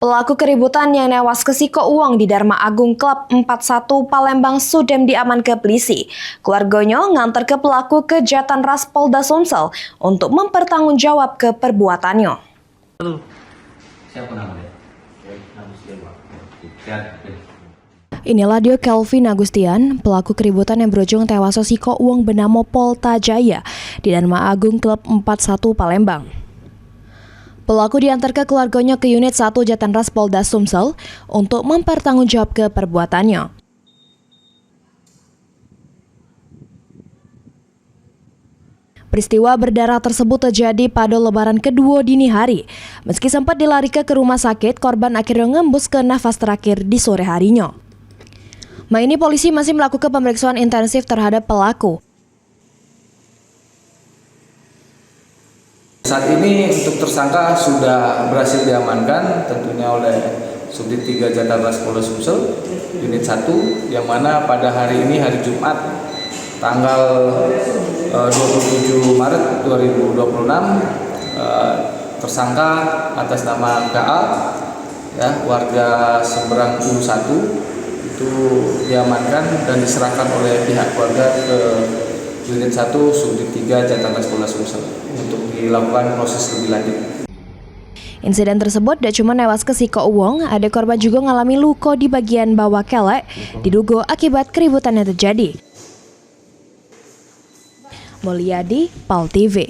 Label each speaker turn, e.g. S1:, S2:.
S1: Pelaku keributan yang newas kesiko uang di Dharma Agung Klub 41 Palembang Sudem diaman ke polisi. Keluarganya ngantar ke pelaku ke Jatanras Polda Sumsel untuk mempertanggungjawab ke perbuatannya. Inilah dia Kelvin Agustian, pelaku keributan yang berujung tewas siko uang bernama Polta Jaya di Dharma Agung Klub 41 Palembang. Pelaku diantar ke keluarganya ke unit 1 Jatanras Polda Sumsel untuk mempertanggungjawab ke perbuatannya. Peristiwa berdarah tersebut terjadi pada lebaran kedua dini hari. Meski sempat dilarikan ke rumah sakit, korban akhirnya ngembus ke nafas terakhir di sore harinya. Ini polisi masih melakukan pemeriksaan intensif terhadap pelaku.
S2: Saat ini untuk tersangka sudah berhasil diamankan tentunya oleh Subdit 3 Jatanras Polda Sumsel unit 1, yang mana pada hari ini hari Jumat tanggal 27 Maret 2026 tersangka atas nama KA warga Seberang Ulu 1 itu diamankan dan diserahkan oleh pihak keluarga ke unit 1 Subdit 3 Jatanras Polda Sumsel untuk dilakukan proses lebih lanjut.
S1: Insiden tersebut tidak cuma newas kesiko uang, ada korban juga mengalami luka di bagian bawah kelek, diduga akibat keributan yang terjadi. Mulyadi, PAL TV.